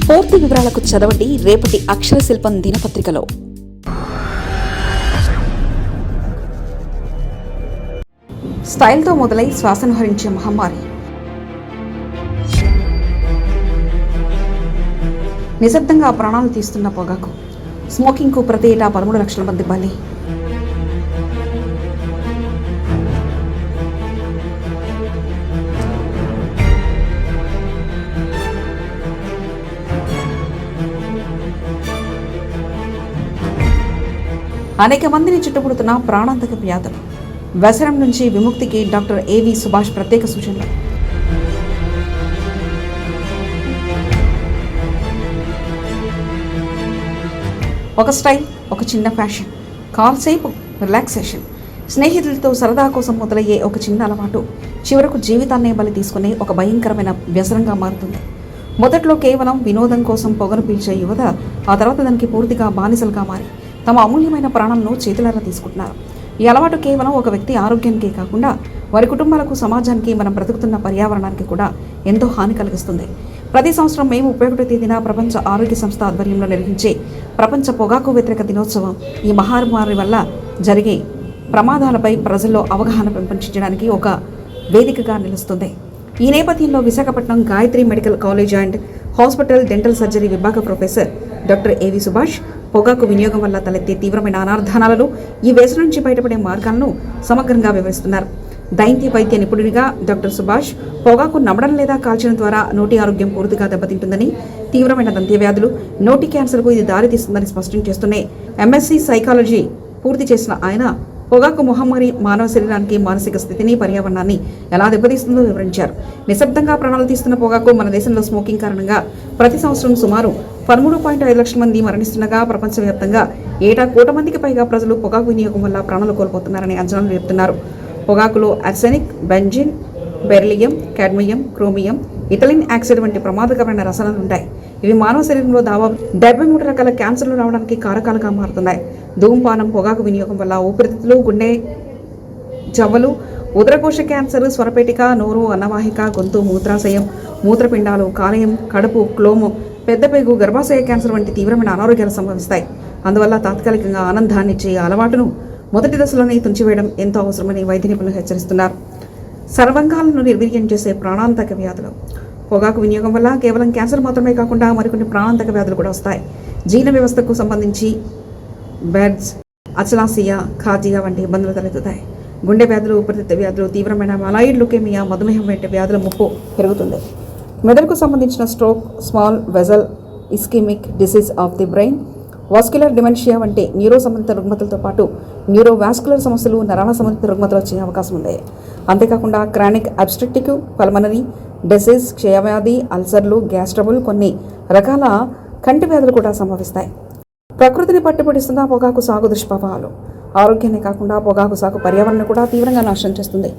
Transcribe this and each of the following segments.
పూర్తి వివరాలకు చదవండి రేపటి అక్షర శిల్పం దినపత్రికలో. స్టైల్తో మొదలై శ్వాసను హరించే మహమ్మారి. నిశ్శబ్దంగా ప్రాణాలు తీస్తున్న పొగాకు. స్మోకింగ్కు ప్రతి ఏటా 13 లక్షల మంది బలి. అనేక మందిని చుట్టుముడుతున్న ప్రాణాంతక వ్యాధులు. వ్యసనం నుంచి విముక్తికి డాక్టర్ ఏవి సుభాష్ ప్రత్యేక సూచనలు. ఒక స్టైల్, ఒక చిన్న ఫ్యాషన్, కాల్సేపు రిలాక్సేషన్, స్నేహితులతో సరదా కోసం మొదలయ్యే ఒక చిన్న అలవాటు చివరకు జీవితాన్నే బలి తీసుకునే ఒక భయంకరమైన వ్యసనంగా మారుతుంది. మొదట్లో కేవలం వినోదం కోసం పొగను పీల్చే యువత ఆ తర్వాత దానికి పూర్తిగా బానిసలుగా మారి తమ అమూల్యమైన ప్రాణాలను చేతులారా తీసుకుంటున్నారు. ఈ అలవాటు కేవలం ఒక వ్యక్తి ఆరోగ్యానికే కాకుండా వారి కుటుంబాలకు, సమాజానికి, మనం బ్రతుకుతున్న పర్యావరణానికి కూడా ఎంతో హాని కలిగిస్తుంది. ప్రతి సంవత్సరం మే 31వ తేదీన ప్రపంచ ఆరోగ్య సంస్థ ఆధ్వర్యంలో నిర్వహించే ప్రపంచ పొగాకు వ్యతిరేక దినోత్సవం ఈ మహమ్మారి వల్ల జరిగే ప్రమాదాలపై ప్రజల్లో అవగాహన పెంపొందించడానికి ఒక వేదికగా నిలుస్తుంది. ఈ నేపథ్యంలో Visakhapatnam Gayatri medical college and hospital dental surgery విభాగ ప్రొఫెసర్ డాక్టర్ ఏవి సుభాష్ పొగాకు వినియోగం వల్ల తలెత్తే తీవ్రమైన అనార్థానాలను, ఈ వ్యసనం నుంచి బయటపడే మార్గాలను సమగ్రంగా వివరిస్తున్నారు. దైంత్య వైద్య నిపుణుడిగా డాక్టర్ సుభాష్ పొగాకు నమ్మడం లేదా కాల్చడం ద్వారా నోటి ఆరోగ్యం పూర్తిగా దెబ్బతింటుందని, తీవ్రమైన దంత్యవ్యాధులు, నోటి క్యాన్సర్కు ఇది దారితీస్తుందని స్పష్టం చేస్తూనే ఎంఎస్సీ సైకాలజీ పూర్తి చేసిన ఆయన పొగాకు మహమ్మారి మానవ శరీరానికి, మానసిక స్థితిని, పర్యావరణాన్ని ఎలా దెబ్బతీస్తుందో వివరించారు. నిశ్శబ్దంగా ప్రాణాలు తీస్తున్న పొగాకు మన దేశంలో స్మోకింగ్ కారణంగా ప్రతి సంవత్సరం సుమారు 13.5 లక్షల మంది మరణిస్తుండగా ప్రపంచవ్యాప్తంగా ఏటా 1 కోటి మందికి పైగా ప్రజలు పొగాకు వినియోగం వల్ల ప్రాణాలు కోల్పోతున్నారని అంచనాలు చెబుతున్నారు. పొగాకులో arsenic, benzene, beryllium, cadmium, chromium, ethylene oxide వంటి ప్రమాదకరమైన రసాయనాలు ఉంటాయి. ఇవి మానవ శరీరంలో దాదాపు 73 రకాల క్యాన్సర్లు రావడానికి కారకాలుగా మారుతున్నాయి. ధూమపానం, పొగాకు వినియోగం వల్ల ఊపిరితిత్తులు, గుండె జవ్వలు, ఉదరకోశ క్యాన్సర్, స్వరపేటిక, నోరు, అన్నవాహిక, గొంతు, మూత్రాశయం, మూత్రపిండాలు, కాలేయం, కడుపు, క్లోము, పెద్దపేగు, గర్భాశయ క్యాన్సర్ వంటి తీవ్రమైన అనారోగ్యాలు సంభవిస్తాయి. అందువల్ల తాత్కాలికంగా ఆనందాన్ని ఇచ్చే అలవాటును మొదటి దశలోనే తుంచివేయడం ఎంతో అవసరమని వైద్య నిపుణులు హెచ్చరిస్తున్నారు. సర్వంగాలను నిర్వీర్యం చేసే ప్రాణాంతక వ్యాధులు. పొగాకు వినియోగం వల్ల కేవలం క్యాన్సర్ మాత్రమే కాకుండా మరికొన్ని ప్రాణాంతక వ్యాధులు కూడా వస్తాయి. జీర్ణ వ్యవస్థకు సంబంధించి బెడ్స్, అచలాసియా, ఖాజియా వంటి ఇబ్బందులు తలెత్తుతాయి. గుండె వ్యాధులు, ఊపిరితిత్తుల వ్యాధులు, తీవ్రమైన మలాయిడ్ లుకేమియా, మధుమేహం వంటి వ్యాధుల ముప్పు పెరుగుతుంది. మెదడుకు సంబంధించిన stroke, small vessel ischaemic disease of the brain, vascular dementia వంటి న్యూరో సంబంధిత రుగ్మతలతో పాటు న్యూరోవాస్కులర్ సమస్యలు, నరాల సంబంధిత రుగ్మతలు వచ్చే అవకాశం ఉంది. అంతేకాకుండా క్రానిక్ అబ్స్ట్రక్టివ్ పల్మనరీ డిసీజ్, క్షయవ్యాధి, అల్సర్లు, గ్యాస్ ట్రబుల్, కొన్ని రకాల కంటి వ్యాధులు కూడా సంభవిస్తాయి. ప్రకృతిని పట్టుబడిస్తున్న పొగాకు సాగు దుష్ప్రభావాలు. ఆరోగ్యాన్ని కాకుండా పొగాకు సాగు పర్యావరణాన్ని కూడా తీవ్రంగా నాశనం చేస్తుంది.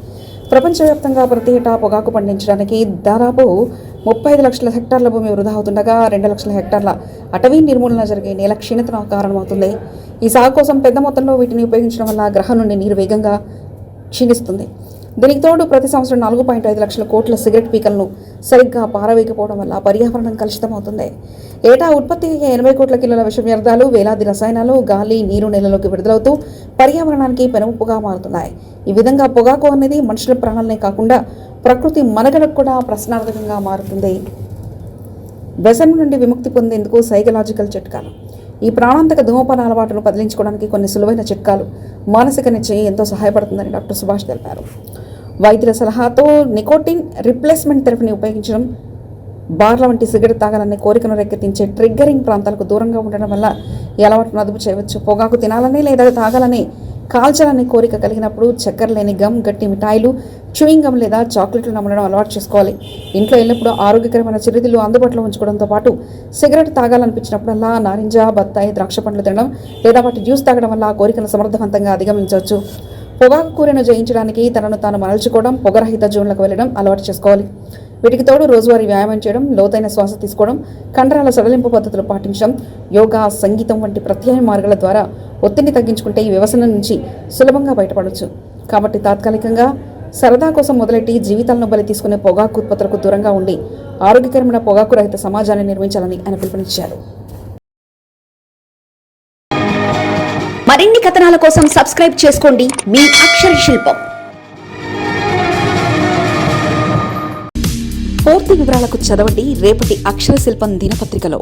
ప్రపంచవ్యాప్తంగా ప్రతి ఏటా పొగాకు పండించడానికి దాదాపు 35 లక్షల హెక్టార్ల భూమి వృధా అవుతుండగా 2 లక్షల హెక్టార్ల అటవీ నిర్మూలన జరిగే నేల క్షీణతకు కారణమవుతుంది. ఈ సాగు కోసం పెద్ద మొత్తంలో వీటిని ఉపయోగించడం వల్ల గ్రహం నుండి నీరు వేగంగా క్షీణిస్తుంది. దీనికి తోడు ప్రతి సంవత్సరం 4.5 లక్షల కోట్ల సిగరెట్ పీకలను సరిగ్గా పారవేయకపోవడం వల్ల పర్యావరణం కలుషితమవుతుంది. ఏటా ఉత్పత్తి అయ్యే 80 కోట్ల కిలోల విష వ్యర్థాలు, వేలాది రసాయనాలు గాలి, నీరు, నేలలోకి విడుదలవుతూ పర్యావరణానికి పెనుముప్పుగా మారుతున్నాయి. ఈ విధంగా పొగాకు అనేది మనుషుల ప్రాణాలనే కాకుండా ప్రకృతి మనుగడకు కూడా ప్రశ్నార్థకంగా మారుతుంది. వ్యసనం నుండి విముక్తి పొందేందుకు సైకలాజికల్ చిట్కాలు. ఈ ప్రాణాంతక ధూమపాన అలవాటును బదిలించుకోవడానికి కొన్ని సులువైన చిట్కాలు, మానసిక నిశ్చయం ఎంతో సహాయపడుతుందని డాక్టర్ సుభాష్ తెలిపారు. వైద్యుల సలహాతో నికోటిన్ రిప్లేస్మెంట్ థెరపీని ఉపయోగించడం, బార్ల వంటి సిగరెట్ తాగాలనే కోరికను రేకెత్తించే ట్రిగ్గరింగ్ ప్రాంతాలకు దూరంగా ఉండడం వల్ల ఈ అలవాటును అదుపు చేయవచ్చు. పొగాకు తినాలని లేదా తాగాలని, కాల్చాలనే కోరిక కలిగినప్పుడు చక్కెర లేని గమ్, గట్టి మిఠాయిలు, చూయింగ్ గమ్ లేదా చాక్లెట్లు నమ్మడం అలవాటు చేసుకోవాలి. ఇంట్లో ఎల్లప్పుడూ ఆరోగ్యకరమైన చిరుతిళ్ళు అందుబాటులో ఉంచుకోవడంతో పాటు సిగరెట్ తాగాలనిపించినప్పుడల్లా నారింజ, బత్తాయి, ద్రాక్ష పండ్లు తినడం లేదా వాటి జ్యూస్ తాగడం వల్ల ఆ కోరికను సమర్థవంతంగా అధిగమించవచ్చు. పొగాకు కూరను జయించడానికి తనను తాను మరల్చుకోవడం, పొగరహిత జోన్లకు వెళ్ళడం అలవాటు చేసుకోవాలి. వీటికి తోడు రోజువారీ వ్యాయామం చేయడం, లోతైన శ్వాస తీసుకోవడం, కండరాల సడలింపు పద్ధతులు పాటించడం, యోగా, సంగీతం వంటి ప్రత్యామ్నాయ మార్గాల ద్వారా ఒత్తిడిని తగ్గించుకుంటే ఈ వ్యసనం నుంచి సులభంగా బయటపడవచ్చు. కాబట్టి తాత్కాలికంగా సరదా కోసం మొదలెట్టి జీవితాలను బలి తీసుకునే పొగాకు ఉత్పత్తులకు దూరంగా ఉండి ఆరోగ్యకరమైన పొగాకు రహిత సమాజాన్ని నిర్మించాలని ఆయన పిలుపునిచ్చారు. మరిన్ని కథనాల కోసం సబ్స్క్రైబ్ చేసుకోండి మీ అక్షర శిల్పం. పూర్తి వివరాలకు చదవండి రేపటి అక్షర శిల్పం దినపత్రికలో.